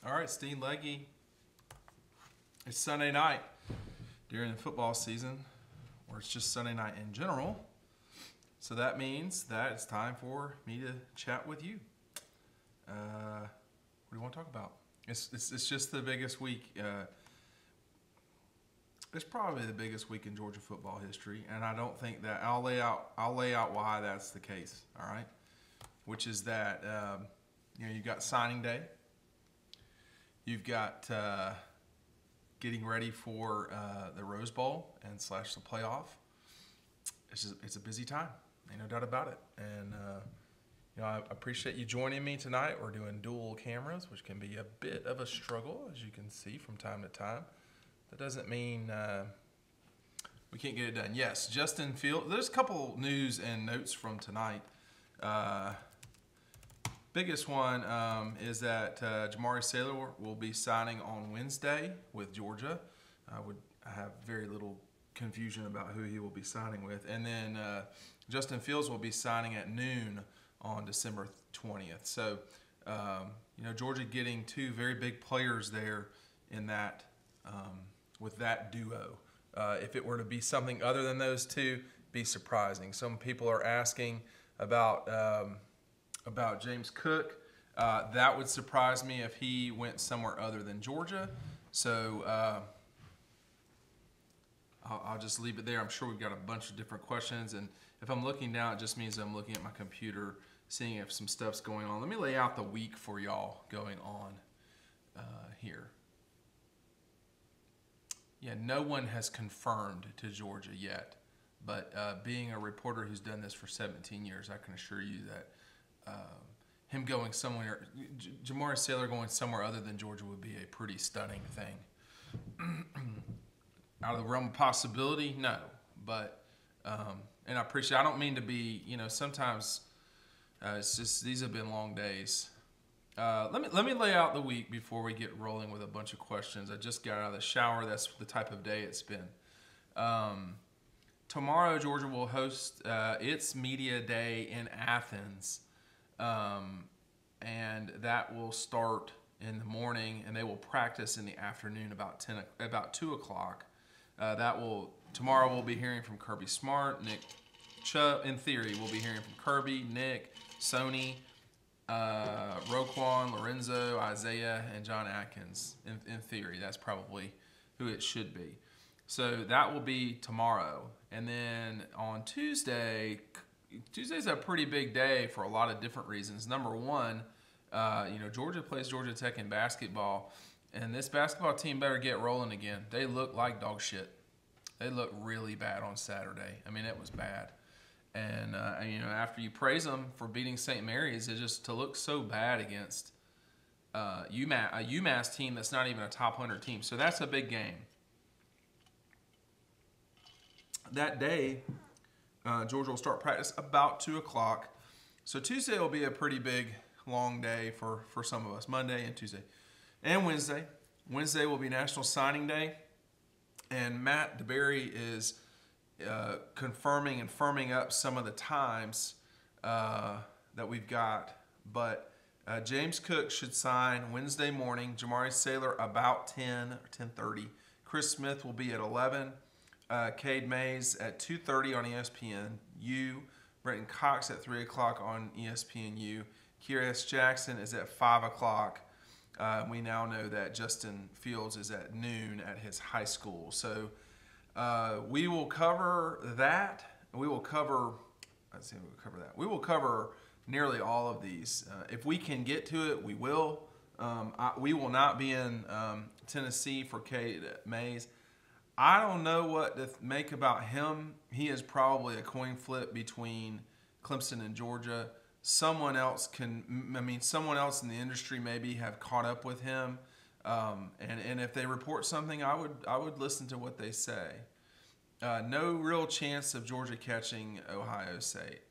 All right, Steen Legge. It's Sunday night during the football season, or it's just Sunday night in general. So that means that it's time for me to chat with you. What do you want to talk about? It's just the biggest week. It's probably the biggest week in Georgia football history, and I don't think that I'll lay out why that's the case. All right, which is that you've got signing day. You've got getting ready for the Rose Bowl and / the playoff. It's a busy time, ain't no doubt about it. And I appreciate you joining me tonight. We're doing dual cameras, which can be a bit of a struggle, as you can see from time to time. That doesn't mean we can't get it done. Yes, Justin Fields. There's a couple news and notes from tonight. Biggest one is that Jamari Sailor will be signing on Wednesday with Georgia. I have very little confusion about who he will be signing with. And then Justin Fields will be signing at noon on December 20th. So, Georgia getting two very big players there in that with that duo. If it were to be something other than those two, be surprising. Some people are asking about James Cook. That would surprise me if he went somewhere other than Georgia. So I'll just leave it there. I'm sure we've got a bunch of different questions. And if I'm looking down, it just means I'm looking at my computer, seeing if some stuff's going on. Let me lay out the week for y'all going on here. Yeah, no one has confirmed to Georgia yet. But being a reporter who's done this for 17 years, I can assure you that him going somewhere, Jamari Sailor going somewhere other than Georgia would be a pretty stunning thing. Out of the realm of possibility, no. But, and I appreciate, I don't mean to be, sometimes it's just, these have been long days. Let me lay out the week before we get rolling with a bunch of questions. I just got out of the shower. That's the type of day it's been. Tomorrow, Georgia will host its media day in Athens. And that will start in the morning, and they will practice in the afternoon about 2 o'clock. Tomorrow we'll be hearing from Kirby Smart, Nick Chubb. In theory, we'll be hearing from Kirby, Nick, Sony, Roquan, Lorenzo, Isaiah, and John Atkins. In theory, that's probably who it should be. So that will be tomorrow. And then on Tuesday's a pretty big day for a lot of different reasons. Number one, Georgia plays Georgia Tech in basketball, and this basketball team better get rolling again. They look like dog shit. They look really bad on Saturday. I mean, it was bad. And after you praise them for beating St. Mary's, it's just to look so bad against a UMass team that's not even a top 100 team. So that's a big game. That day, Georgia will start practice about 2 o'clock. So Tuesday will be a pretty big, long day for some of us. Monday and Tuesday. And Wednesday. Wednesday will be National Signing Day. And Matt DeBerry is confirming and firming up some of the times that we've got. But James Cook should sign Wednesday morning. Jamari Sailor about 10 or 10:30. Chris Smith will be at 11. Cade Mays at 2:30 on ESPNU. Brenton Cox at 3 o'clock on ESPNU. Kyrus Jackson is at 5 o'clock. We now know that Justin Fields is at noon at his high school. So we will cover that. We will cover that. We will cover nearly all of these. If we can get to it, we will. We will not be in Tennessee for Cade Mays. I don't know what to make about him. He is probably a coin flip between Clemson and Georgia. Someone else in the industry maybe have caught up with him. And if they report something, I would listen to what they say. No real chance of Georgia catching Ohio State.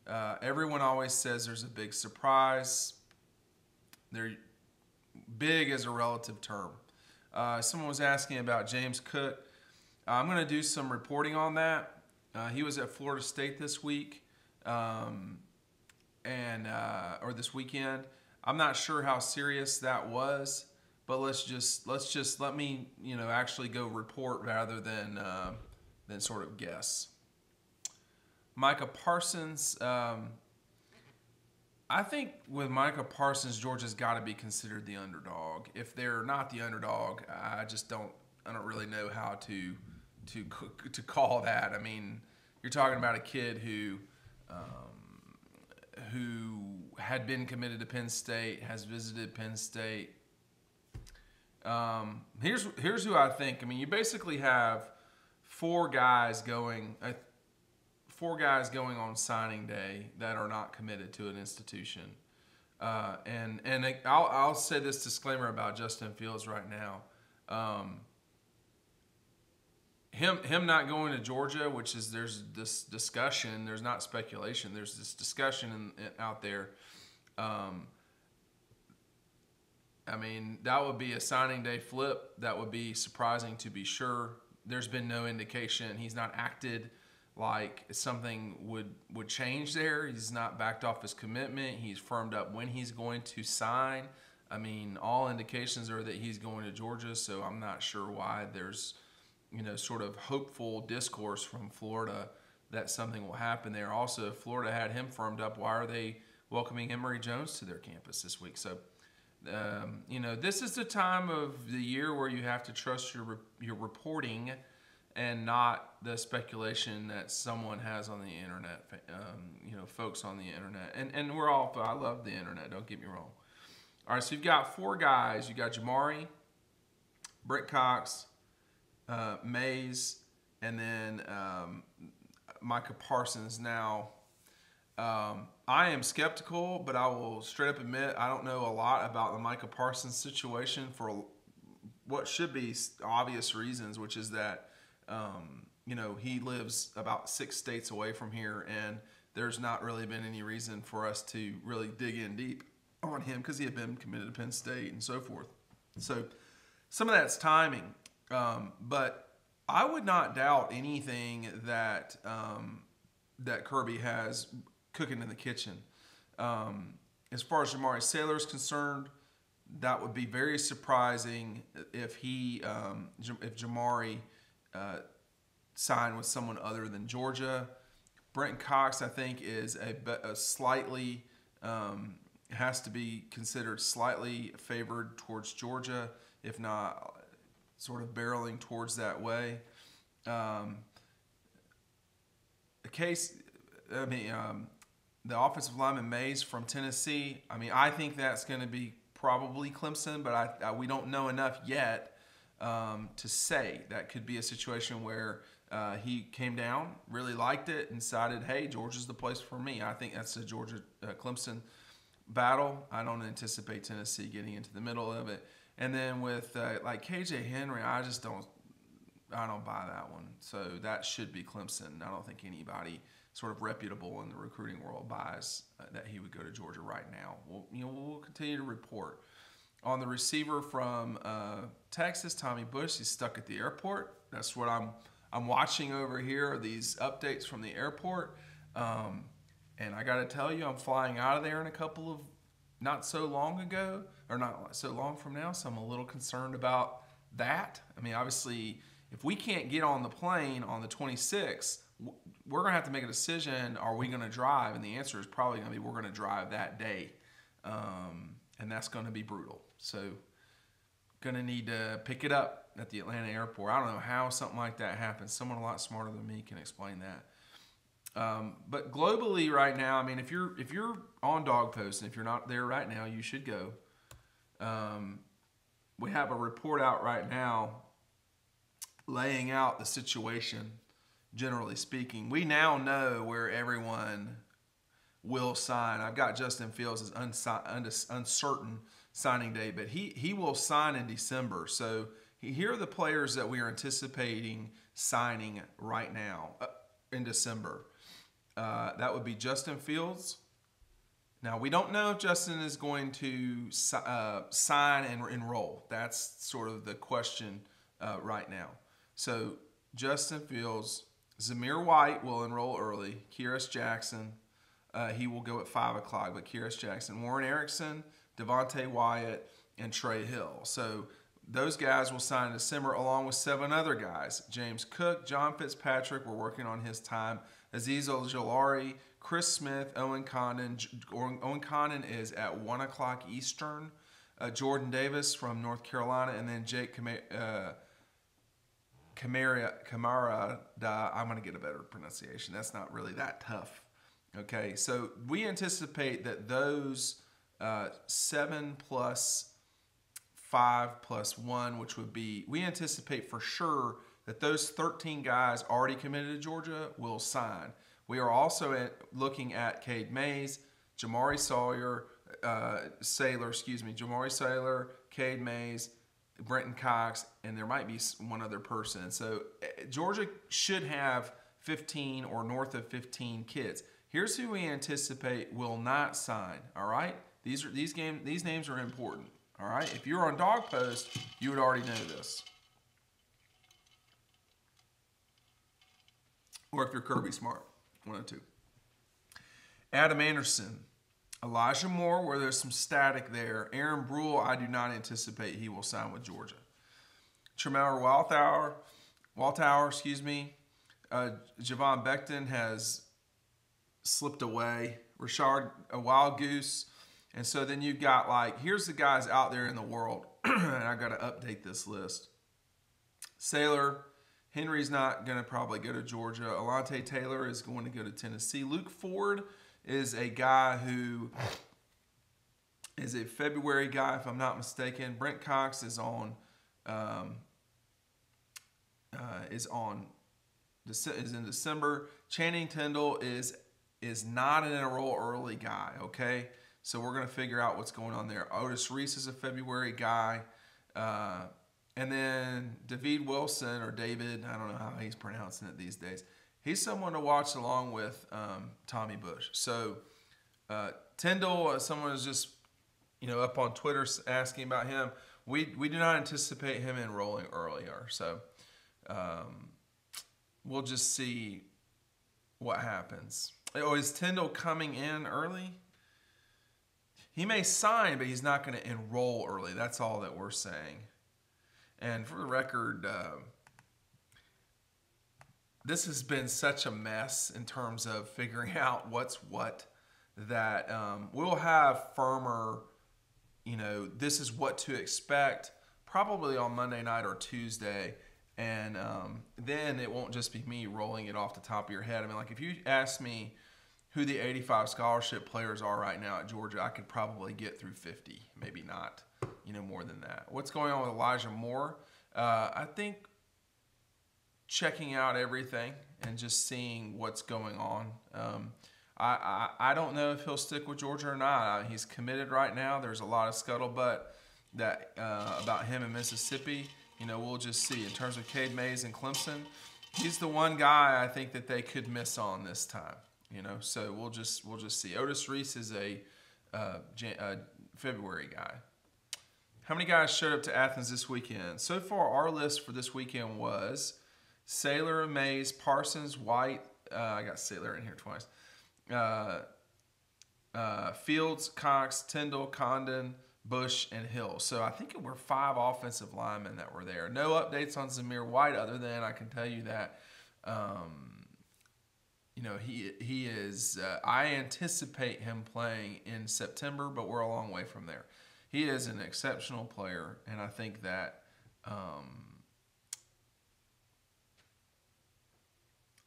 Everyone always says there's a big surprise. They're big as a relative term. Someone was asking about James Cook. I'm going to do some reporting on that. He was at Florida State this week, or this weekend. I'm not sure how serious that was. but let me actually go report rather than sort of guess. Micah Parsons. I think with Micah Parsons, Georgia's got to be considered the underdog. If they're not the underdog, I don't really know how to call that. I mean, you're talking about a kid who had been committed to Penn State, has visited Penn State. Here's who I think. I mean, you basically have four guys going on signing day that are not committed to an institution. And I'll say this disclaimer about Justin Fields right now. Him not going to Georgia, which is there's this discussion. There's not speculation. There's this discussion out there. I mean, that would be a signing day flip. That would be surprising to be sure. There's been no indication. He's not acted like something would change there. He's not backed off his commitment. He's firmed up when he's going to sign. I mean, all indications are that he's going to Georgia, so I'm not sure why there's, sort of hopeful discourse from Florida that something will happen there. Also, if Florida had him firmed up, why are they welcoming Emory Jones to their campus this week? So, this is the time of the year where you have to trust your reporting and not the speculation that someone has on the internet, folks on the internet. And I love the internet, don't get me wrong. All right, so you've got four guys. You got Jamari, Brent Cox, Mays, and then Micah Parsons. Now, I am skeptical, but I will straight up admit I don't know a lot about the Micah Parsons situation for what should be obvious reasons, which is that he lives about 6 states away from here, and there's not really been any reason for us to really dig in deep on him because he had been committed to Penn State and so forth. So some of that's timing, but I would not doubt anything that that Kirby has cooking in the kitchen. As far as Jamari Sailor is concerned, that would be very surprising if Jamari signed with someone other than Georgia. Brent Cox, I think, is a slightly has to be considered slightly favored towards Georgia, if not sort of barreling towards that way. The offensive lineman Mays from Tennessee. I mean, I think that's going to be probably Clemson, but we don't know enough yet to say. That could be a situation where he came down, really liked it, and decided, hey, Georgia's the place for me. I think that's a Georgia-Clemson battle. I don't anticipate Tennessee getting into the middle of it. And then with like KJ Henry, I don't buy that one. So that should be Clemson. I don't think anybody sort of reputable in the recruiting world buys that he would go to Georgia right now. We'll continue to report. On the receiver from Texas, Tommy Bush, he's stuck at the airport. That's what I'm watching over here, are these updates from the airport. And I got to tell you, I'm flying out of there in a couple of not so long from now, so I'm a little concerned about that. I mean, obviously, if we can't get on the plane on the 26th, we're going to have to make a decision. Are we going to drive? And the answer is probably going to be we're going to drive that day. And that's going to be brutal. So going to need to pick it up at the Atlanta airport. I don't know how something like that happens. Someone a lot smarter than me can explain that. But globally right now, I mean, if you're on Dog Post, and if you're not there right now, you should go. We have a report out right now laying out the situation, generally speaking. We now know where everyone will sign. I've got Justin Fields' uncertain signing day, but he will sign in December. So here are the players that we are anticipating signing right now in December. That would be Justin Fields. Now, we don't know if Justin is going to sign and enroll. That's sort of the question right now. So Justin Fields, Zamir White will enroll early. Kyrus Jackson, he will go at 5 o'clock, but Kyrus Jackson. Warren Erickson, Devontae Wyatt, and Trey Hill. So those guys will sign in December along with 7 other guys. James Cook, John Fitzpatrick, we're working on his time. Azeez Ojulari, Chris Smith, Owen Condon. Owen Condon is at 1 o'clock Eastern. Jordan Davis from North Carolina, and then Jake Kamara. I'm going to get a better pronunciation. That's not really that tough. Okay, so we anticipate that those 7 plus 5 plus 1, which would be, we anticipate for sure that those 13 guys already committed to Georgia will sign. We are also looking at Cade Mays, Jamari Saylor, Cade Mays, Brenton Cox, and there might be one other person. So Georgia should have 15 or north of 15 kids. Here's who we anticipate will not sign. All right, these names are important. All right, if you're on Dog Post, you would already know this, or if you're Kirby Smart, 1 or 2. Adam Anderson, Elijah Moore, where there's some static there. Aaron Brule, I do not anticipate he will sign with Georgia. Tremere Walthour, Javon Becton has slipped away. Rashard, a wild goose. And so then you've got, like, here's the guys out there in the world. And I got to update this list. Saylor, Henry's not going to probably go to Georgia. Alante Taylor is going to go to Tennessee. Luke Ford is a guy who is a February guy, if I'm not mistaken. Brent Cox is in December. Channing Tindall is not an enroll early guy. Okay, so we're gonna figure out what's going on there. Otis Reese is a February guy, and then David Wilson or David, I don't know how he's pronouncing it these days. He's someone to watch along with Tommy Bush. So Tyndall, someone is just up on Twitter asking about him. We do not anticipate him enrolling earlier. So we'll just see what happens. Oh, is Tyndall coming in early? He may sign, but he's not going to enroll early. That's all that we're saying. And for the record, this has been such a mess in terms of figuring out what's what that we'll have firmer, this is what to expect probably on Monday night or Tuesday. And then it won't just be me rolling it off the top of your head. I mean, like if you ask me who the 85 scholarship players are right now at Georgia, I could probably get through 50, maybe not, more than that. What's going on with Elijah Moore? I think checking out everything and just seeing what's going on. I don't know if he'll stick with Georgia or not. He's committed right now. There's a lot of scuttlebutt that about him in Mississippi. We'll just see. In terms of Cade Mays and Clemson, he's the one guy I think that they could miss on this time. So we'll just see. Otis Reese is a February guy. How many guys showed up to Athens this weekend? So far, our list for this weekend was Saylor, Mays, Parsons, White. I got Saylor in here twice. Fields, Cox, Tyndall, Condon, Bush, and Hill. So I think we're 5 offensive linemen that were there. No updates on Zamir White other than I can tell you that he is. I anticipate him playing in September, but we're a long way from there. He is an exceptional player, and I think that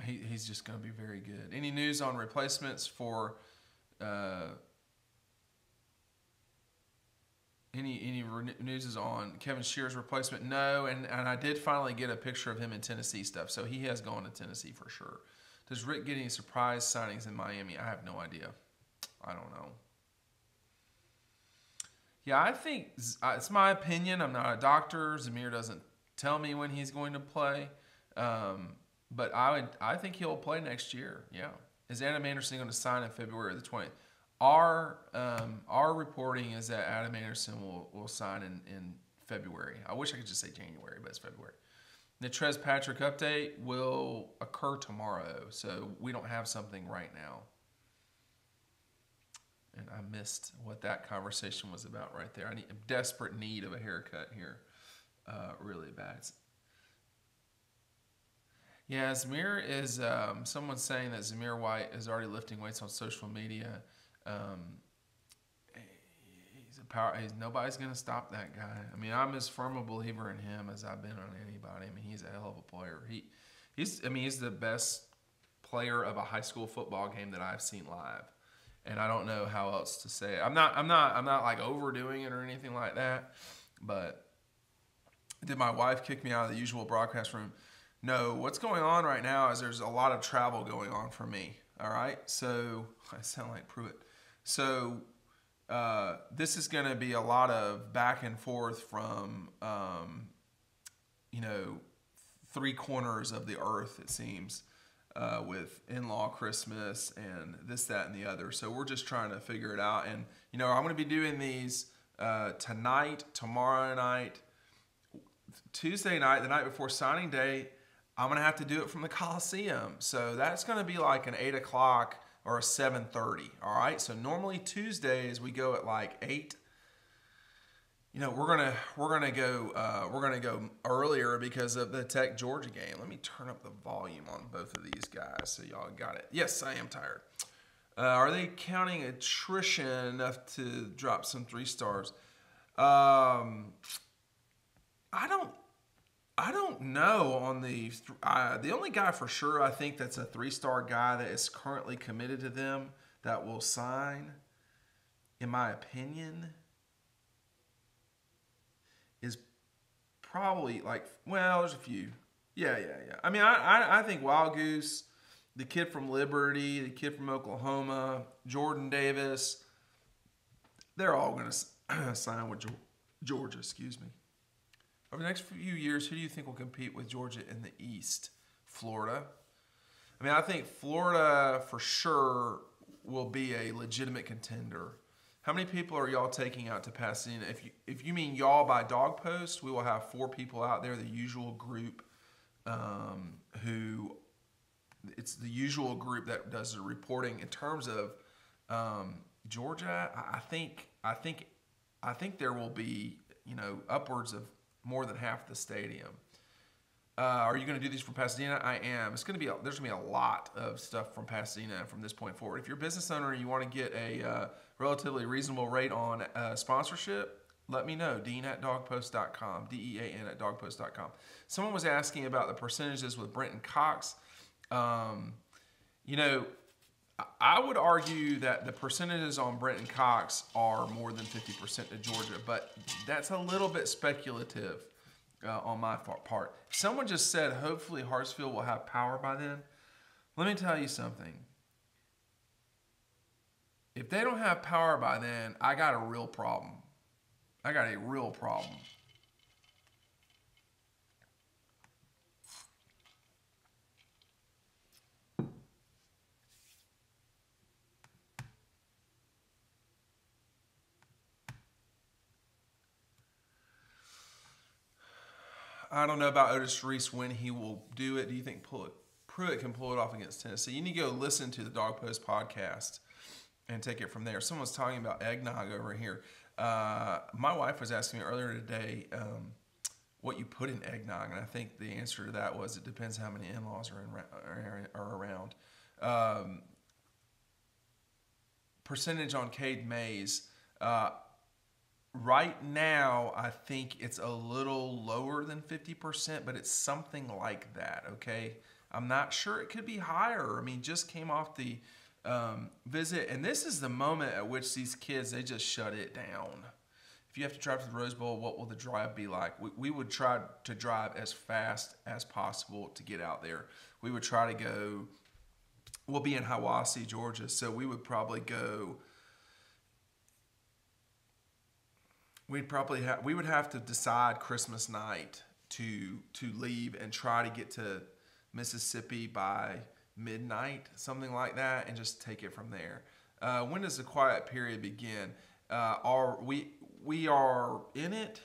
he's just going to be very good. Any news on replacements for any news is on Kevin Shear's replacement? No, and I did finally get a picture of him in Tennessee stuff, so he has gone to Tennessee for sure. Does Rick get any surprise signings in Miami? I have no idea. I don't know. Yeah, I think it's my opinion. I'm not a doctor. Zamir doesn't tell me when he's going to play. But I think he'll play next year. Yeah. Is Adam Anderson going to sign in February the 20th? Our reporting is that Adam Anderson will sign in February. I wish I could just say January, but it's February. The Trez Patrick update will occur tomorrow, so we don't have something right now. And I missed what that conversation was about right there. I'm desperate need of a haircut here, really bad. Yeah, Zamir is. Someone's saying that Zamir White is already lifting weights on social media. Um, he's a power. Nobody's gonna stop that guy. I mean, I'm as firm a believer in him as I've been on anybody. I mean, he's a hell of a player. He's the best player of a high school football game that I've seen live, and I don't know how else to say it. I'm not like overdoing it or anything like that. But did my wife kick me out of the usual broadcast room? No. What's going on right now is there's a lot of travel going on for me. All right, so I sound like Pruitt. So this is going to be a lot of back and forth from you know, three corners of the earth, it seems. With in-law Christmas and this, that, and the other. So we're just trying to figure it out. And, you know, I'm going to be doing these tonight, tomorrow night, Tuesday night, the night before signing day. I'm going to have to do it from the Coliseum. So that's going to be like an 8 o'clock or a 7:30. All right. So normally Tuesdays we go at like 8. You know, we're gonna go earlier because of the Tech Georgia game. Let me turn up the volume on both of these guys so y'all got it. Yes, I am tired. Are they counting attrition enough to drop some 3 stars? I don't know on the only guy for sure I think that's a 3-star guy that is currently committed to them that will sign, in my opinion, is probably like, well, there's a few. Yeah. I mean, I think Wild Goose, the kid from Liberty, the kid from Oklahoma, Jordan Davis, they're all going to sign with Georgia, excuse me. Over the next few years, who do you think will compete with Georgia in the East? Florida. I mean, I think Florida for sure will be a legitimate contender. How many people are y'all taking out to Pasadena? If you mean y'all by dog post, we will have 4 people out there, the usual group it's the usual group that does the reporting. In terms of Georgia, I think there will be, you know, upwards of more than half the stadium. Are you going to do these from Pasadena? I am. There's going to be a lot of stuff from Pasadena from this point forward. If you're a business owner and you want to get a relatively reasonable rate on sponsorship, let me know. Dean@dogpost.com. DEAN@dogpost.com. Someone was asking about the percentages with Brenton Cox. You know, I would argue that the percentages on Brenton Cox are more than 50% to Georgia, but that's a little bit speculative on my part. Someone just said, hopefully Hartsfield will have power by then. Let me tell you something. If they don't have power by then, I got a real problem. I got a real problem. I don't know about Otis Reese when he will do it. Do you think Pruitt can pull it off against Tennessee? You need to go listen to the Dog Post podcast and take it from there. Someone's talking about eggnog over here. My wife was asking me earlier today what you put in eggnog, and I think the answer to that was it depends how many in-laws are around. Percentage on Cade Mays. Right now, I think it's a little lower than 50%, but it's something like that, okay? I'm not sure. It could be higher. I mean, just came off the visit, and this is the moment at which these kids, they just shut it down. If you have to drive to the Rose Bowl, what will the drive be like? We would try to drive as fast as possible to get out there. We would try to go, we'll be in Hiwassee, Georgia, so we would probably go, we would have to decide Christmas night to leave and try to get to Mississippi by midnight, something like that, and just take it from there. When does the quiet period begin? We are in it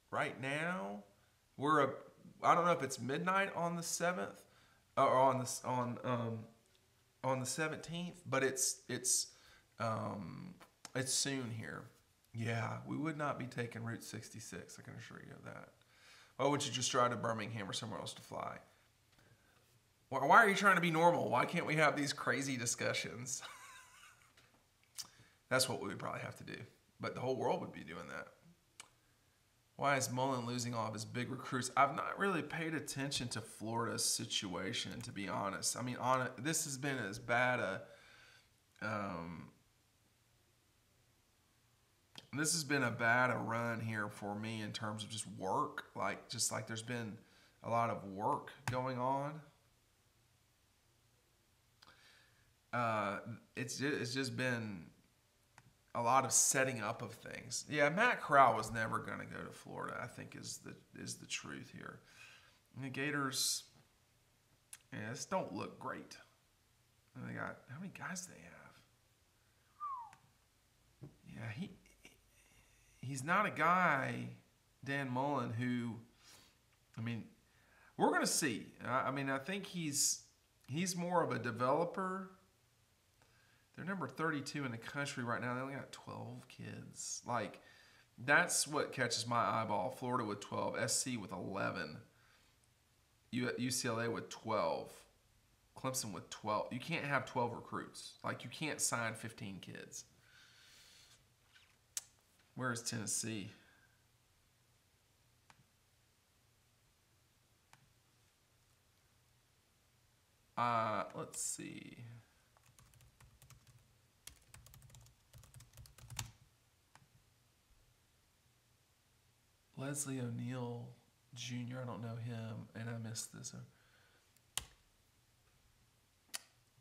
right now. I don't know if it's midnight on the 7th or on the 17th, but it's It's soon here. Yeah, we would not be taking Route 66. I can assure you of that. Why would you just drive to Birmingham or somewhere else to fly? Why are you trying to be normal? Why can't we have these crazy discussions? That's what we would probably have to do. But the whole world would be doing that. Why is Mullen losing all of his big recruits? I've not really paid attention to Florida's situation, to be honest. I mean, this has been as bad a... this has been a bad run here for me in terms of just work. Just like there's been a lot of work going on. It's just been a lot of setting up of things. Yeah, Matt Corral was never going to go to Florida, I think is the truth here. And the Gators, this don't look great. And they got, how many guys do they have? Yeah, he's not a guy, Dan Mullen, who, I mean, we're going to see. I mean, I think he's more of a developer. They're number 32 in the country right now. They only got 12 kids. Like, that's what catches my eyeball. Florida with 12, SC with 11, UCLA with 12, Clemson with 12. You can't have 12 recruits. Like, you can't sign 15 kids. Where is Tennessee? Let's see. Leslie O'Neal Jr., I don't know him, and I missed this.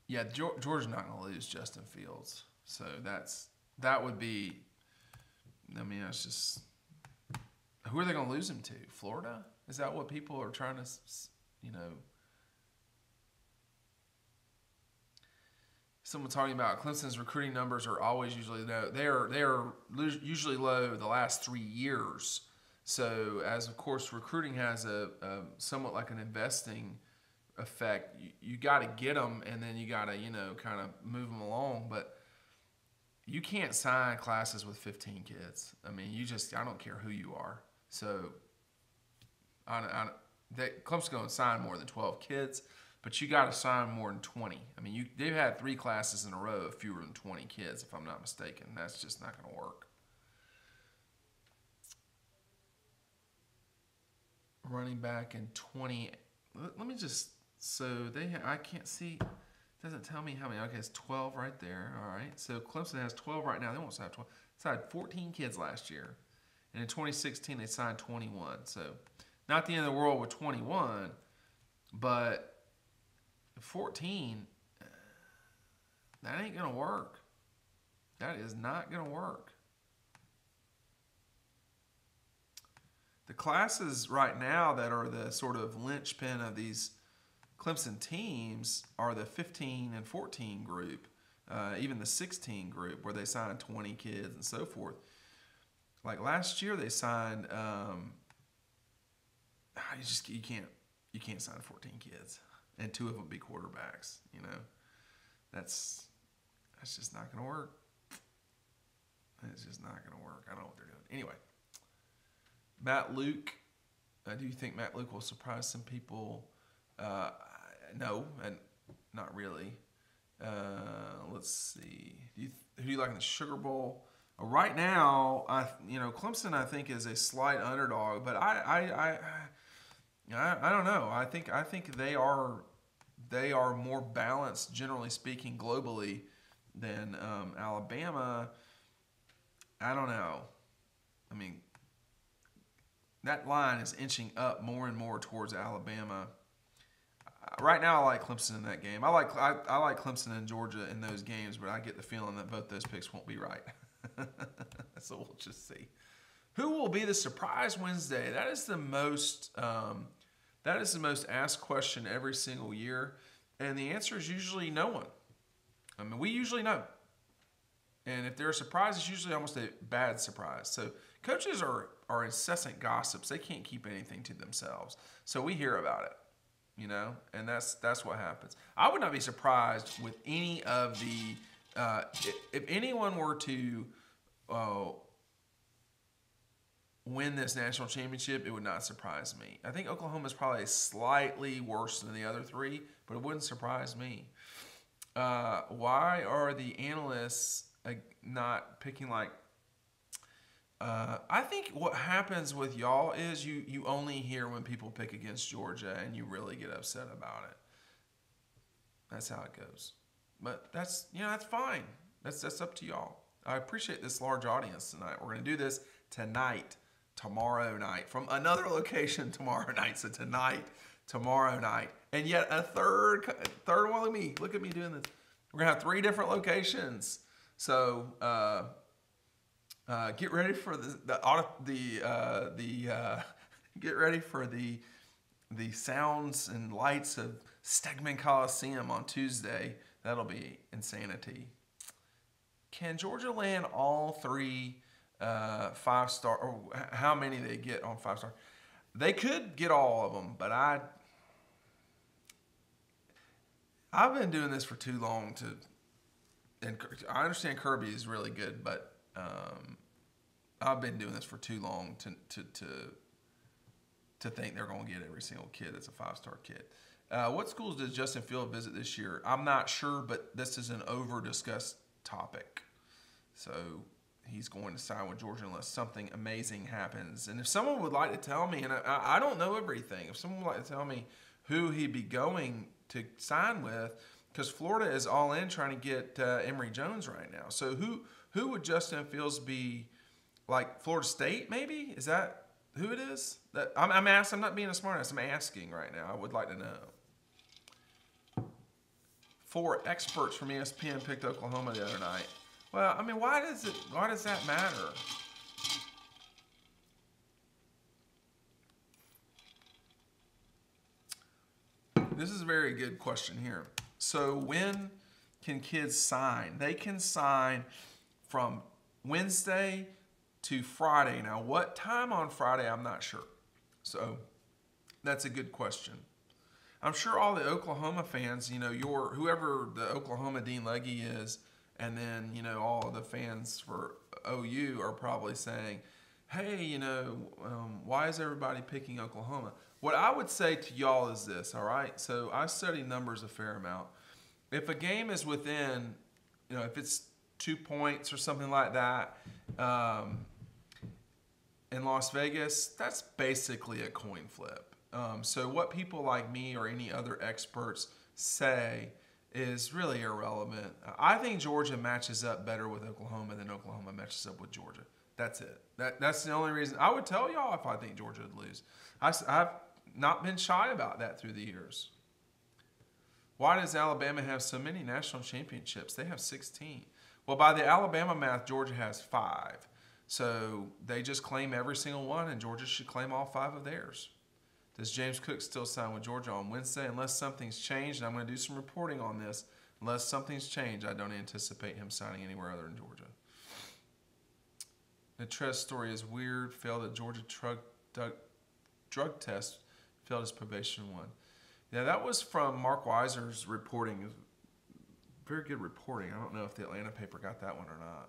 Yeah, Georgia's not going to lose Justin Fields. So that would be, I mean, that's just, who are they going to lose him to? Florida? Is that what people are trying to, Someone talking about Clemson's recruiting numbers are always usually low. They are usually low the last 3 years. So, as of course recruiting has a somewhat like an investing effect, you got to get them, and then you got to kind of move them along. But you can't sign classes with 15 kids. I mean, I don't care who you are. So, Clemson's going to sign more than 12 kids, but you got to sign more than 20. I mean, they've had 3 classes in a row of fewer than 20 kids, if I'm not mistaken. That's just not going to work. Running back in 20. Let me just, I can't see, it doesn't tell me how many. Okay, it's 12 right there. All right, so Clemson has 12 right now. They won't sign 12. They signed 14 kids last year. And in 2016, they signed 21. So not the end of the world with 21, but 14, that ain't going to work. That is not going to work. The classes right now that are the sort of linchpin of these Clemson teams are the 15 and 14 group, even the 16 group where they signed 20 kids and so forth. Like last year, they signed. You can't sign 14 kids, and 2 of them be quarterbacks. That's just not going to work. It's just not going to work. I don't know what they're doing. Anyway. Matt Luke, do you think Matt Luke will surprise some people? No, and not really. Let's see. Who do you like in the Sugar Bowl? Right now, Clemson I think is a slight underdog, but I don't know. I think they are more balanced, generally speaking, globally than Alabama. I don't know. I mean, that line is inching up more and more towards Alabama. Right now, I like Clemson in that game. I like Clemson and Georgia in those games, but I get the feeling that both those picks won't be right. So we'll just see. Who will be the surprise Wednesday? That is the most asked question every single year, and the answer is usually no one. I mean, we usually know. And if they're a surprise, it's usually almost a bad surprise. So coaches are incessant gossips. They can't keep anything to themselves. So we hear about it, and that's what happens. I would not be surprised with any of the if anyone were to uh, win this national championship, it would not surprise me. I think Oklahoma is probably slightly worse than the other three, but it wouldn't surprise me. Why are the analysts not picking I think what happens with y'all is you only hear when people pick against Georgia and you really get upset about it. That's how it goes. But that's fine. That's up to y'all. I appreciate this large audience tonight. We're going to do this tonight, tomorrow night, from another location tomorrow night. So tonight, tomorrow night, and yet a third one. Look at me doing this. We're gonna have 3 different locations. So get ready for get ready for the sounds and lights of Stegman Coliseum on Tuesday. That'll be insanity. Can Georgia land all 3 5-star, or how many they get on 5-star? They could get all of them, but I've been doing this for too long and I understand Kirby is really good, but I've been doing this for too long to think they're going to get every single kid that's a 5-star kid. What schools does Justin Field visit this year? I'm not sure, but this is an over-discussed topic. So he's going to sign with Georgia unless something amazing happens. And if someone would like to tell me, and I don't know everything, if someone would like to tell me who he'd be going to sign with, because Florida is all in trying to get Emory Jones right now. So who would Justin Fields be, like Florida State maybe? Is that who it is? That I'm asking. I'm not being a smartass. I'm asking right now. I would like to know. 4 experts from ESPN picked Oklahoma the other night. Well, I mean, why does that matter? This is a very good question here. So when can kids sign? They can sign from Wednesday to Friday. Now, what time on Friday, I'm not sure. So that's a good question. I'm sure all the Oklahoma fans, whoever the Oklahoma Dean Legge is, and then, all of the fans for OU are probably saying, hey, why is everybody picking Oklahoma? What I would say to y'all is this, all right? So I study numbers a fair amount. If a game is within, if it's 2 points or something like that, in Las Vegas, that's basically a coin flip. So what people like me or any other experts say is really irrelevant. I think Georgia matches up better with Oklahoma than Oklahoma matches up with Georgia. That's it. That's the only reason. I would tell y'all if I think Georgia would lose. I've not been shy about that through the years. Why does Alabama have so many national championships? They have 16. Well, by the Alabama math, Georgia has 5. So they just claim every single one, and Georgia should claim all 5 of theirs. Does James Cook still sign with Georgia on Wednesday? Unless something's changed, and I'm going to do some reporting on this. Unless something's changed, I don't anticipate him signing anywhere other than Georgia. The Trez story is weird. Failed at Georgia drug test. Failed his probation 1. Yeah, that was from Mark Weiser's reporting. Very good reporting. I don't know if the Atlanta paper got that one or not.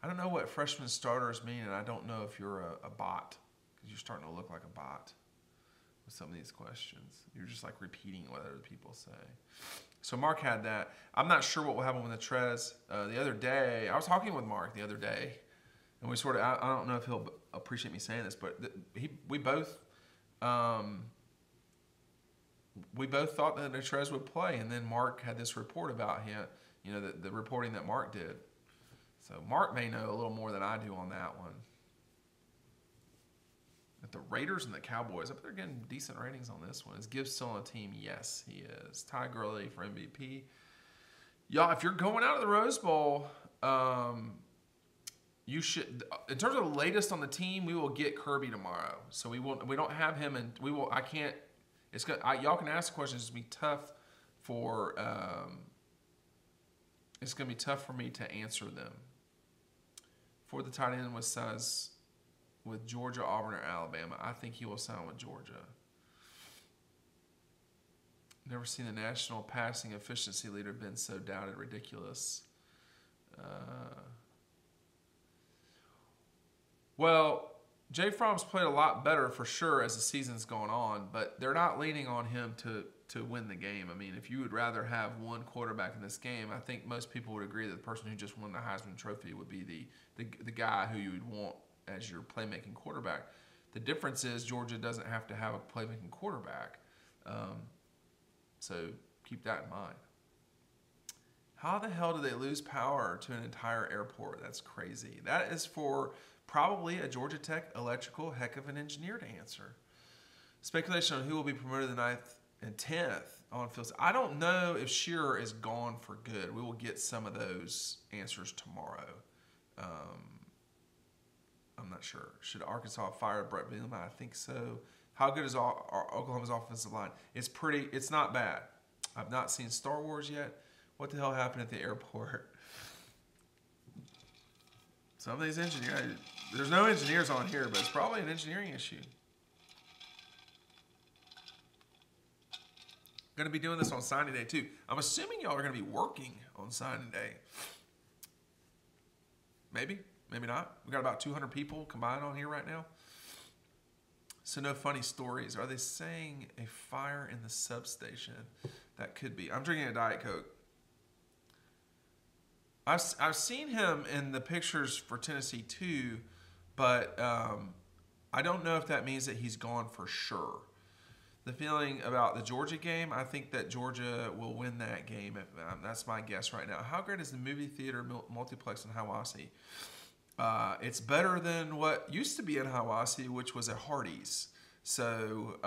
I don't know what freshman starters mean, and I don't know if you're a bot, because you're starting to look like a bot with some of these questions. You're just like repeating what other people say. So Mark had that. I'm not sure what will happen with the Trez. The other day, I was talking with Mark the other day, and we sort of, I don't know if he'll appreciate me saying this, but we both thought that the Trez would play, and then Mark had this report about him, the reporting that Mark did. So Mark may know a little more than I do on that one. But the Raiders and the Cowboys, I bet they're getting decent ratings on this one. Is Gibbs still on the team? Yes, he is. Ty Gurley for MVP. Y'all, if you're going out of the Rose Bowl, you should. In terms of the latest on the team, we will get Kirby tomorrow. So we don't have him, and we will. I can't. It's good. Y'all can ask questions. It's gonna be tough for. It's gonna be tough for me to answer them. For the tight end with Georgia, Auburn, or Alabama, I think he will sign with Georgia. Never seen the national passing efficiency leader been so doubted. Ridiculous. Well, Jay Fromm's played a lot better for sure as the season's gone on, but they're not leaning on him to win the game. I mean, if you would rather have one quarterback in this game, I think most people would agree that the person who just won the Heisman Trophy would be the guy who you would want as your playmaking quarterback. The difference is Georgia doesn't have to have a playmaking quarterback. So keep that in mind. How the hell do they lose power to an entire airport? That's crazy. That is for probably a Georgia Tech electrical heck of an engineer to answer. Speculation on who will be promoted the 9th and 10th on fields. I don't know if Shearer is gone for good. We will get some of those answers tomorrow. I'm not sure. Should Arkansas fire Brett Bielema? I think so. How good is Oklahoma's offensive line? It's not bad. I've not seen Star Wars yet. What the hell happened at the airport? Some of these engineers, there's no engineers on here, but it's probably an engineering issue. Going to be doing this on signing day too. I'm assuming y'all are going to be working on signing day. Maybe, maybe not. We got about 200 people combined on here right now. So no funny stories. Are they saying a fire in the substation? That could be. I'm drinking a Diet Coke. I've seen him in the pictures for Tennessee too, but I don't know if that means that he's gone for sure. The feeling about the Georgia game, I think that Georgia will win that game. That's my guess right now. How great is the movie theater multiplex in Hiwassee? It's better than what used to be in Hiwassee, which was at Hardee's. So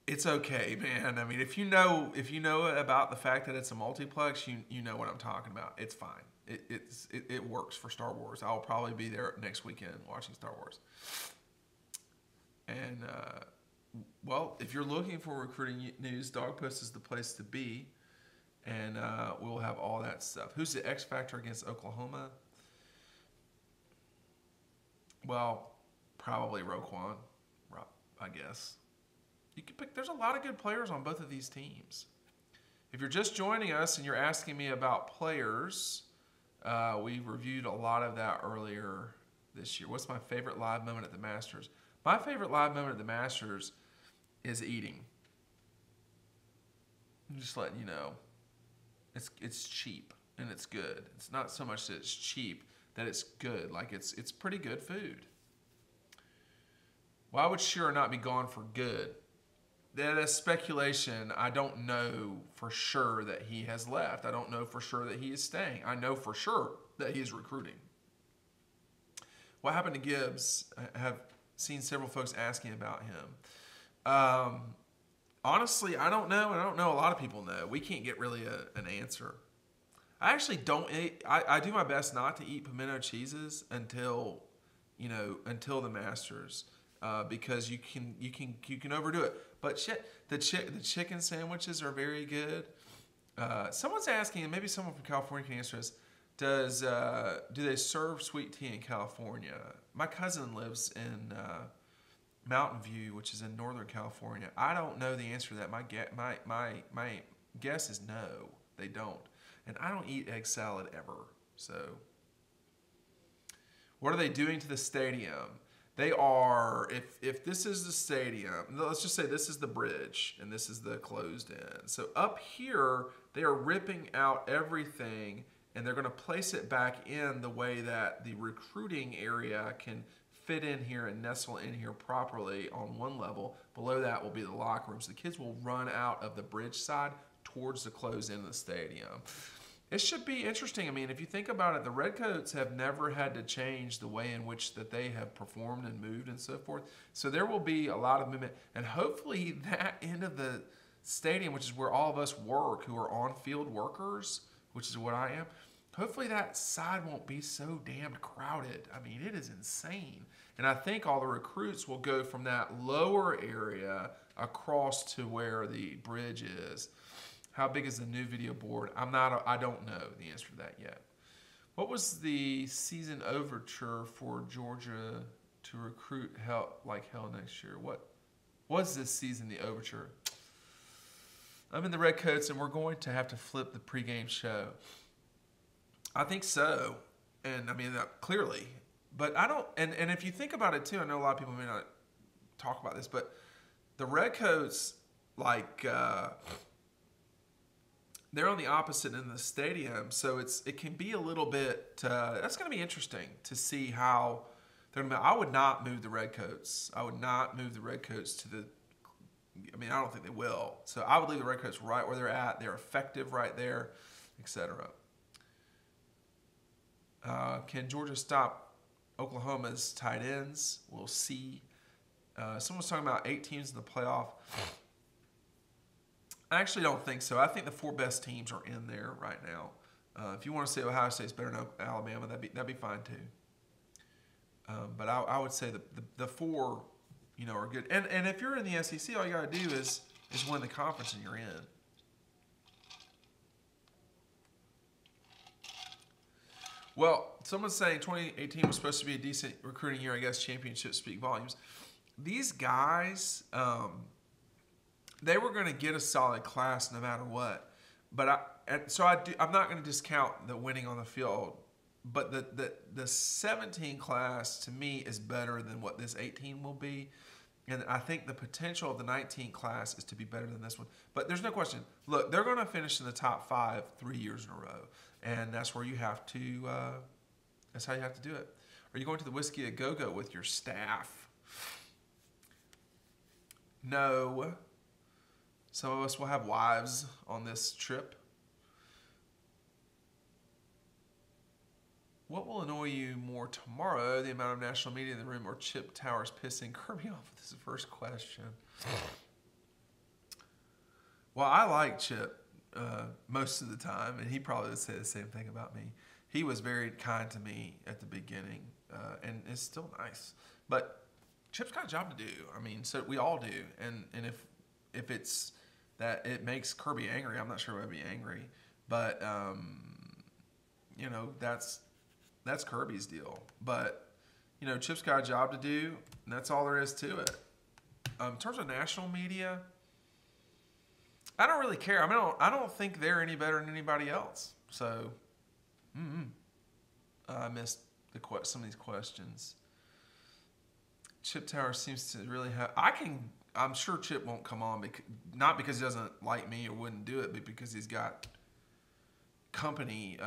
it's okay, man. I mean, if you know about the fact that it's a multiplex, you know what I'm talking about. It's fine. It works for Star Wars. I'll probably be there next weekend watching Star Wars. And well, if you're looking for recruiting news, Dog Post is the place to be. And we'll have all that stuff. Who's the X Factor against Oklahoma? Well, probably Roquan, I guess. You can pick. There's a lot of good players on both of these teams. If you're just joining us and you're asking me about players, we reviewed a lot of that earlier this year. What's my favorite live moment at the Masters? My favorite live moment at the Masters is eating. I'm just letting you know. It's cheap and it's good. It's not so much that it's cheap, that it's good. Like it's pretty good food. Why would Shearer not be gone for good? That is speculation. I don't know for sure that he has left. I don't know for sure that he is staying. I know for sure that he is recruiting. What happened to Gibbs? I have seen several folks asking about him. Honestly, I don't know, and I don't know a lot of people know. We can't get really an answer. I actually don't eat. I do my best not to eat pimento cheeses until the Masters, because you can overdo it. But shit, the chicken sandwiches are very good. Someone's asking, and maybe someone from California can answer this. Do they serve sweet tea in California? My cousin lives in Mountain View, which is in Northern California. I don't know the answer to that. My guess is no, they don't. And I don't eat egg salad ever. So, what are they doing to the stadium? They are, if this is the stadium, let's just say this is the bridge and this is the closed end. So up here, they are ripping out everything and they're going to place it back in the way that the recruiting area can fit in here and nestle in here properly on one level. Below that will be the locker rooms. The kids will run out of the bridge side towards the closed end of the stadium. It should be interesting. I mean, if you think about it, the Redcoats have never had to change the way in which that they have performed and moved and so forth. So there will be a lot of movement. And hopefully that end of the stadium, which is where all of us work who are on-field workers, which is what I am, hopefully that side won't be so damned crowded. I mean, it is insane. And I think all the recruits will go from that lower area across to where the bridge is. How big is the new video board? I don't know the answer to that yet. What was the season overture for Georgia to recruit like hell next year? What was this season the overture? I'm in the Redcoats and we're going to have to flip the pregame show. I think so. And I mean, clearly. But I don't, and if you think about it too, I know a lot of people may not talk about this, but the Redcoats, like, they're on the opposite end of the stadium, so it can be a little bit, that's going to be interesting to see how they're going to, I would not move the Redcoats. I would not move the Redcoats to the, I mean, I don't think they will. So I would leave the Redcoats right where they're at. They're effective right there, etc. Can Georgia stop Oklahoma's tight ends? We'll see. Someone's talking about 8 teams in the playoff. I actually don't think so. I think the 4 best teams are in there right now. If you want to say Ohio State's better than Alabama, that'd be fine too. But I would say the 4, are good. And if you're in the SEC, all you got to do is win the conference and you're in. Well, someone's saying 2018 was supposed to be a decent recruiting year. I guess championships speak volumes. These guys, they were going to get a solid class no matter what. But I'm not going to discount the winning on the field. But the 17 class to me is better than what this 18 will be. And I think the potential of the 19 class is to be better than this one. But there's no question. Look, they're going to finish in the top 5 3 years in a row. And that's where you have to, that's how you have to do it. Are you going to the Whiskey a Go-Go with your staff? No. Some of us will have wives on this trip. What will annoy you more tomorrow, the amount of national media in the room or Chip Towers pissing Kirby off? This is the first question. Well, I like Chip most of the time, and he probably would say the same thing about me. He was very kind to me at the beginning, and it's still nice. But Chip's got a job to do. I mean, so we all do. And if it's that it makes Kirby angry, I'm not sure I'd be angry. But, that's Kirby's deal. But, Chip's got a job to do, and that's all there is to it. In terms of national media, I don't really care. I mean, I don't think they're any better than anybody else. So, I missed some of these questions. Chip Tower seems to really have. I'm sure Chip won't come on, not because he doesn't like me or wouldn't do it, but because he's got company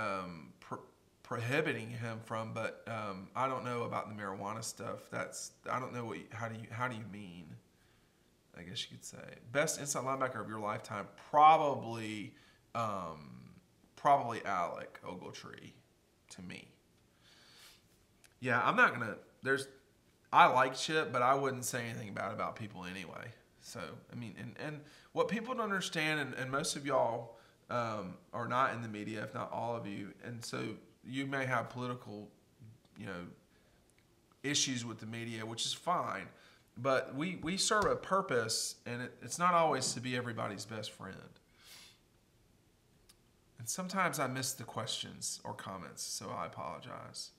prohibiting him from. But I don't know about the marijuana stuff. I don't know how do you mean? I guess you could say best inside linebacker of your lifetime, probably Alec Ogletree to me. Yeah, I'm not gonna. I like Chip, but I wouldn't say anything about people anyway. So I mean, and what people don't understand, and most of y'all are not in the media, if not all of you, and so you may have political, issues with the media, which is fine. But we serve a purpose, and it's not always to be everybody's best friend. And sometimes I miss the questions or comments, so I apologize.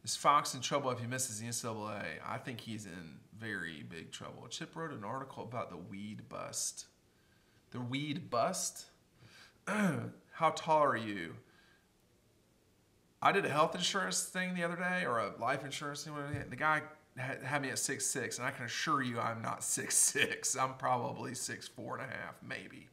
Is Fox in trouble if he misses the NCAA? I think he's in very big trouble. Chip wrote an article about the weed bust. The weed bust? How tall are you? I did a health insurance thing the other day, or a life insurance thing. The guy had me at 6'6", and I can assure you I'm not 6'6". I'm probably 6'4.5", maybe.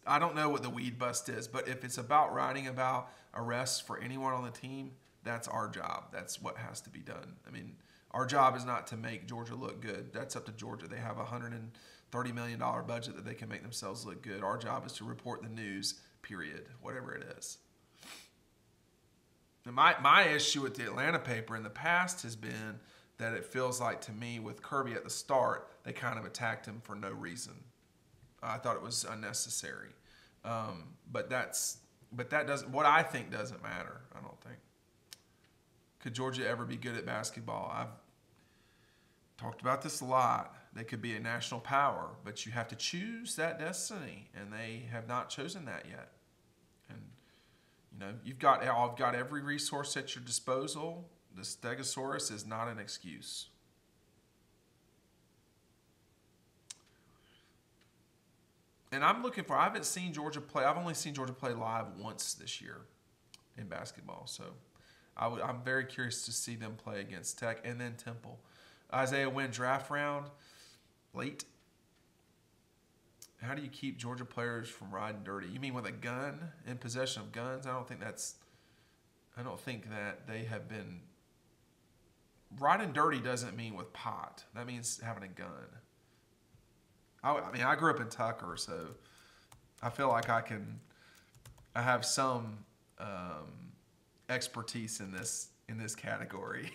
I don't know what the weed bust is, but if it's about writing about arrests for anyone on the team, that's our job. That's what has to be done. I mean, our job is not to make Georgia look good. That's up to Georgia. They have a $130 million budget that they can make themselves look good. Our job is to report the news, period, whatever it is. And my issue with the Atlanta paper in the past has been that it feels like, to me, with Kirby at the start, they kind of attacked him for no reason. I thought it was unnecessary. But that doesn't, what I think doesn't matter, I don't think. Could Georgia ever be good at basketball? I've talked about this a lot. They could be a national power, but you have to choose that destiny, and they have not chosen that yet. And I've got every resource at your disposal. The Stegosaurus is not an excuse. And I haven't seen Georgia play. I've only seen Georgia play live once this year in basketball. So I'm very curious to see them play against Tech and then Temple. Isaiah Wynn draft round, late. How do you keep Georgia players from riding dirty? You mean with a gun, in possession of guns? I don't think that they have been. Riding dirty doesn't mean with pot. That means having a gun. I grew up in Tucker, so I feel like I have some expertise in this category.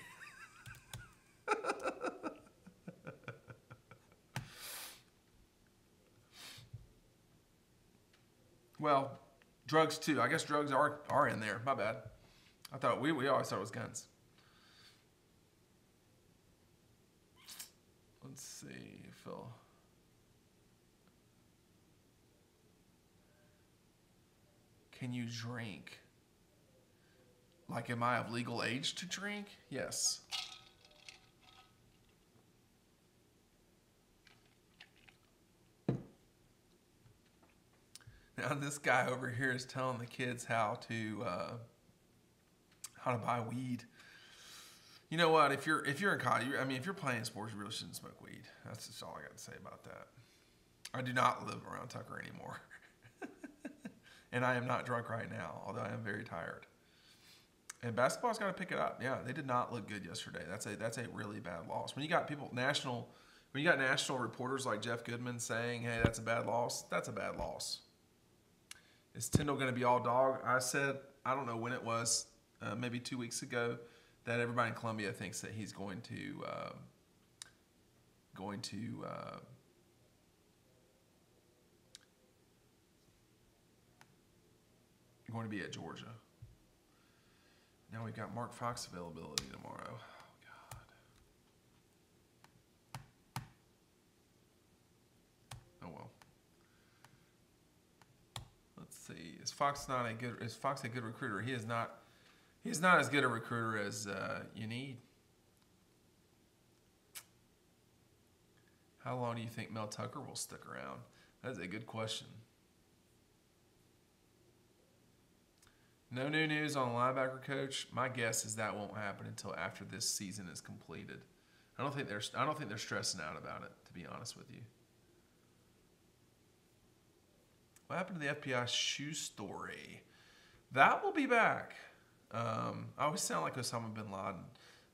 Well, drugs too. I guess drugs are in there. My bad. I thought we always thought it was guns. Let's see, Phil. Can you drink? Like, am I of legal age to drink? Yes. Now this guy over here is telling the kids how to buy weed. You know what? If you're in college, if you're playing sports, you really shouldn't smoke weed. That's just all I got to say about that. I do not live around Tucker anymore, and I am not drunk right now, although I am very tired. And basketball's got to pick it up. Yeah, they did not look good yesterday. That's a really bad loss. When you got national reporters like Jeff Goodman saying, "Hey, that's a bad loss," that's a bad loss. Is Tyndall going to be all dog? I said, I don't know when it was, maybe 2 weeks ago, that everybody in Columbia thinks that he's going to be at Georgia. Now we've got Mark Fox availability tomorrow. Oh, God. Oh, well. Let's see. Is Fox a good recruiter? He is not. He's not as good a recruiter as you need. How long do you think Mel Tucker will stick around? That's a good question. No new news on linebacker coach. My guess is that won't happen until after this season is completed. I don't think they're stressing out about it, to be honest with you. What happened to the FBI shoe story? That will be back. I always sound like Osama bin Laden.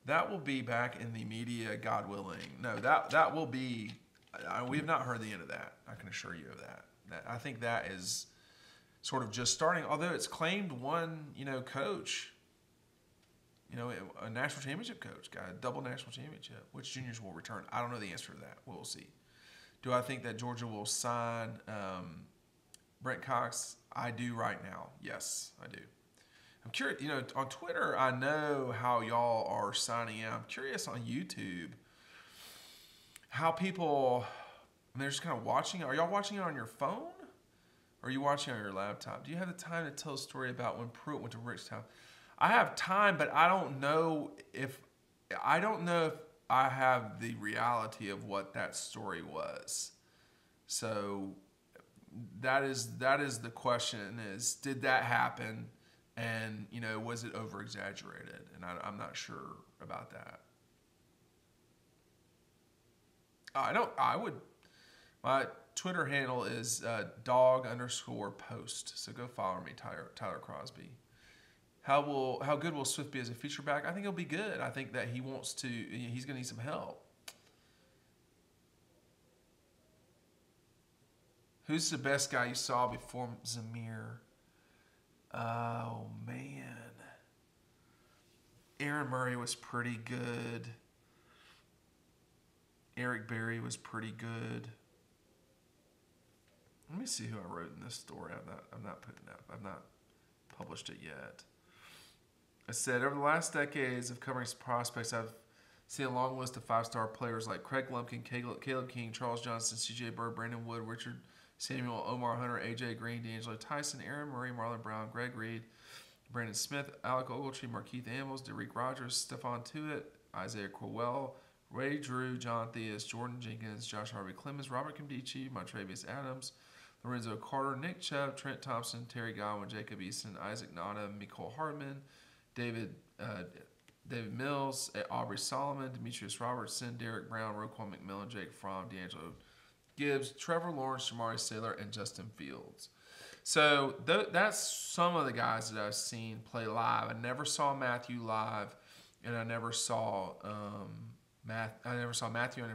That will be back in the media, God willing. No, that will be. We have not heard the end of that. I can assure you of that. I think that is sort of just starting. Although it's claimed one, coach, a national championship coach, got a double national championship. Which juniors will return? I don't know the answer to that. We'll see. Do I think that Georgia will sign Brent Cox? I do right now. Yes, I do. I'm curious, on Twitter, I know how y'all are signing out. I'm curious on YouTube how people, they're just kind of watching it. Are y'all watching it on your phone? Or are you watching on your laptop? Do you have the time to tell a story about when Pruitt went to Rickstown? I have time, but I don't know if I have the reality of what that story was. So that is the question is, did that happen? And, was it over-exaggerated? And I'm not sure about that. My Twitter handle is dog_post. So go follow me, Tyler Crosby. How good will Swift be as a feature back? I think he'll be good. I think that he's going to need some help. Who's the best guy you saw before Zamir? Oh, man. Aaron Murray was pretty good. Eric Berry was pretty good. Let me see who I wrote in this story. I'm not putting that. I've not published it yet. I said, over the last decades of covering prospects, I've seen a long list of 5-star players like Craig Lumpkin, Caleb King, Charles Johnson, C.J. Bird, Brandon Wood, Richard Samuel, Omar Hunter, A.J. Green, D'Angelo Tyson, Aaron Murray, Marlon Brown, Greg Reed, Brandon Smith, Alec Ogletree, Markeith Amels, Derek Rogers, Stephon Tuitt, Isaiah Crowell, Ray Drew, John Theus, Jordan Jenkins, Josh Harvey Clemens, Robert Kimdichie, Montravius Adams, Lorenzo Carter, Nick Chubb, Trent Thompson, Terry Godwin, Jacob Eason, Isaac Nada, Mecole Hardman, David Mills, Aubrey Solomon, Demetrius Robertson, Derek Brown, Roquan McMillan, Jake Fromm, D'Angelo Gibbs, Trevor Lawrence, Jamari Saylor, and Justin Fields. So that's some of the guys that I've seen play live. I never saw Matthew live, and I never saw Matthew. I never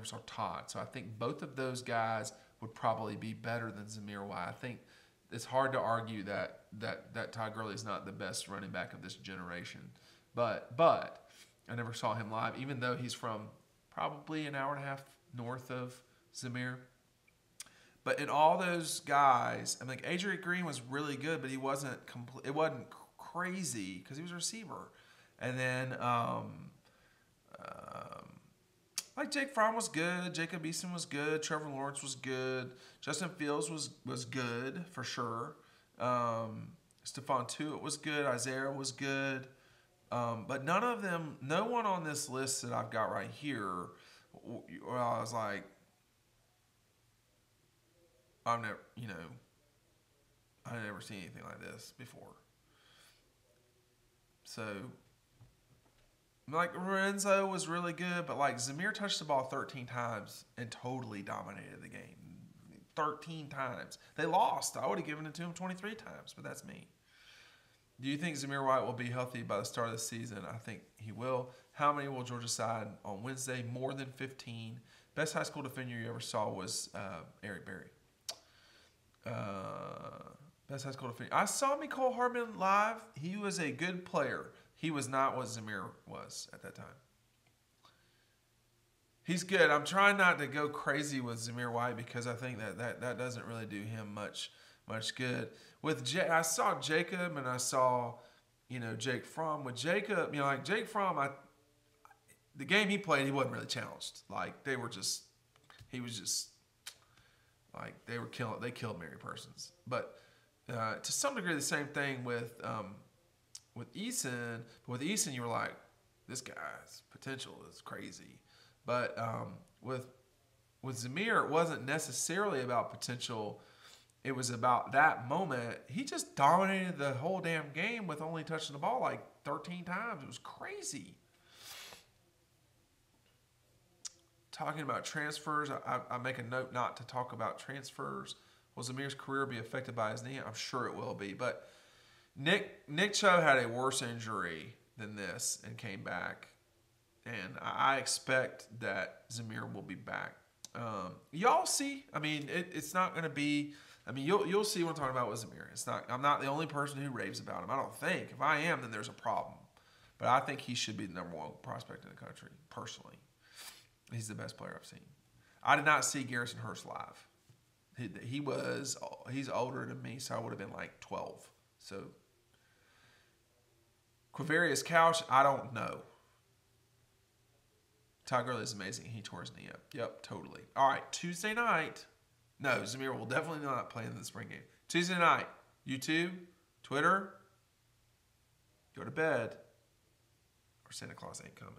saw Todd. So I think both of those guys would probably be better than Zamir White. I think it's hard to argue that Todd Gurley is not the best running back of this generation. But I never saw him live, even though he's from probably an hour and a half north of Zamir. But in all those guys, I think Adrian Green was really good, but he wasn't it wasn't crazy because he was a receiver. And then like Jake Fromm was good, Jacob Eason was good, Trevor Lawrence was good, Justin Fields was good for sure. Stephon Tuitt was good, Isaiah was good. But none of them, no one on this list that I've got right here, where I was like, I've never seen anything like this before. So, like, Lorenzo was really good, but, like, Zamir touched the ball 13 times and totally dominated the game. 13 times. They lost. I would have given it to him 23 times, but that's me. Do you think Zamir White will be healthy by the start of the season? I think he will. How many will Georgia side on Wednesday? More than 15. Best high school defender you ever saw was Eric Berry. Best high school defender. I saw Mecole Hardman live. He was a good player. He was not what Zamir was at that time. He's good. I'm trying not to go crazy with Zamir White because I think that doesn't really do him much good. I saw Jacob and I saw, Jake Fromm. With Jacob, like Jake Fromm, the game he played, he wasn't really challenged. Like they killed Mary Persons. But to some degree, the same thing with Eason. But with Eason, you were like, this guy's potential is crazy. But with Zamir, it wasn't necessarily about potential. It was about that moment. He just dominated the whole damn game with only touching the ball like 13 times. It was crazy. Talking about transfers, I make a note not to talk about transfers. Will Zamir's career be affected by his knee? I'm sure it will be. But Nick Chubb had a worse injury than this and came back. And I expect that Zamir will be back. Y'all see, it's not going to be... you'll see what I'm talking about with Zamir. I'm not the only person who raves about him. I don't think. If I am, then there's a problem. But I think he should be the number one prospect in the country, personally. He's the best player I've seen. I did not see Garrison Hurst live. He's older than me, so I would have been like 12. So, Quavarius Couch, I don't know. Todd Gurley is amazing. He tore his knee up. Yep, totally. All right, Tuesday night. No, Zamir will definitely not play in the spring game. Tuesday night, YouTube, Twitter, go to bed, or Santa Claus ain't coming.